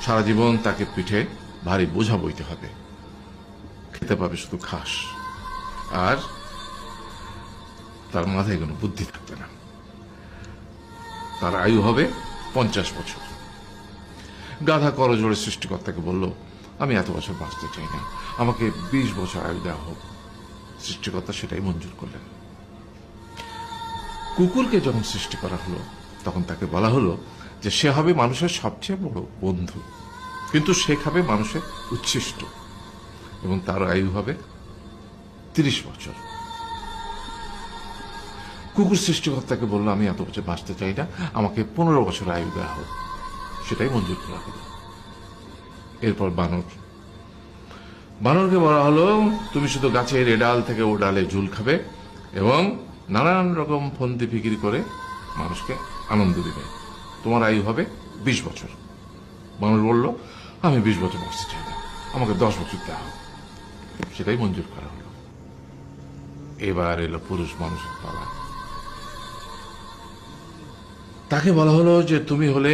সারা জীবন তাকে পিঠে ভারী বোঝা বইতে হবে, খেতে পাবে শুধু ঘাস, আর তার মাথায় কোনো বুদ্ধি থাকবে না। তার আয়ু হবে 50 বছর। গাধা করজোড়ে সৃষ্টিকর্তাকে বলল, আমি এত বছর বাঁচতে চাই না, আমাকে 20 বছর আয়ু দেওয়া হোক। সৃষ্টিকর্তা সেটাই মঞ্জুর করলেন। কুকুরকে যখন সৃষ্টি করা হলো তখন তাকে বলা হলো যে সে হবে মানুষের সবচেয়ে বড় বন্ধু, কিন্তু সে খাবে মানুষের উচ্ছিষ্ট, এবং তার আয়ু হবে 30 বছর। কুকুর সৃষ্টিকর্তাকে বলল, আমি এত বছর বাঁচতে চাই না, আমাকে 15 বছর আয়ু দেওয়া হোক। সেটাই মঞ্জুর করা হলো। এরপর বানরকে বলা হলো, তুমি শুধু গাছের এ ডাল থেকে ও ডালে ঝুল খাবে এবং নানান রকম ফন্দি ফিকির করে মানুষকে আনন্দ দিবে, তোমার আয়ু হবে 20 বছর। বানর বলল, আমি 20 বছর বাঁচতে চাই না, আমাকে 10 বছর দেওয়া হোক। সেটাই মঞ্জুর করা হলো। এবার এলো পুরুষ মানুষের পালা। তাকে বলা হলো যে তুমি হলে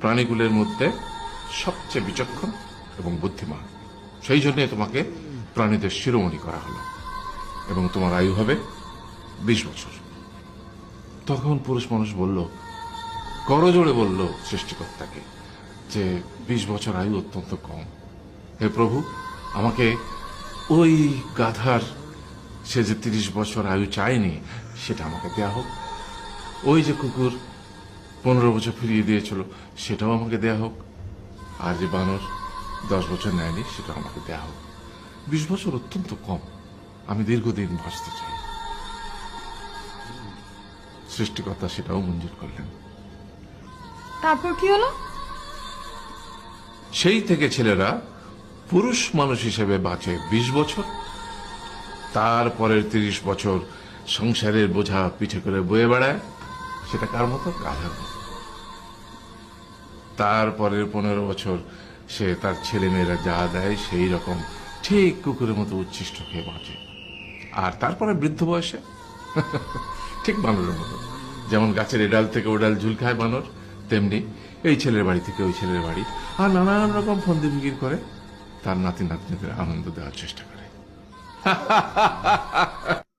প্রাণীকুলের মধ্যে সবচেয়ে বিচক্ষণ এবং বুদ্ধিমান, সেই জন্য তোমাকে প্রাণীদের শিরোমণি করা হলো এবং তোমার আয়ু হবে 20 বছর। তখন পুরুষ মানুষ বলল, করজোড়ে বলল সৃষ্টিকর্তাকে যে 20 বছর আয়ু অত্যন্ত কম, হে প্রভু, আমাকে ওই গাধার, সে যে 30 বছর আয়ু চায়নি, সেটা আমাকে দেয়া হোক। ওই যে কুকুর 15 বছর ফিরিয়ে দিয়েছিল, সেটাও আমাকে দেয়া হোক। আর যে বানর 10 বছর নেয়নি, সেটাও আমাকে দেয়া হোক। 20 বছর অত্যন্ত কম, আমি দীর্ঘদিন বাঁচতে চাই। সৃষ্টিকর্তা সেটাও মঞ্জুর করলেন। তারপর কি হলো? সেই থেকে ছেলেরা পুরুষ মানুষ হিসেবে বাঁচে 20 বছর, তারপরের 30 বছর সংসারের বোঝা পিঠে করে বয়ে বেড়ায়, সেটা কার মতো? গাধার মতো। তারপরের 15 বছর সে তার ছেলে মেয়েরা যা দেয় সেই রকম ঠিক কুকুরের মতো উচ্ছিষ্ট খেয়ে বাঁচে। আর তারপরে বৃদ্ধ বয়সে ঠিক বানরের মতো, যেমন গাছের এডাল থেকে ওডাল ঝুল খায় বানর, তেমনি এই ছেলের বাড়ি থেকে ওই ছেলের বাড়ি, আর নানান রকম ফন্দি ফিকির করে তার নাতি নাতনিদের আনন্দ দেওয়ার চেষ্টা করে।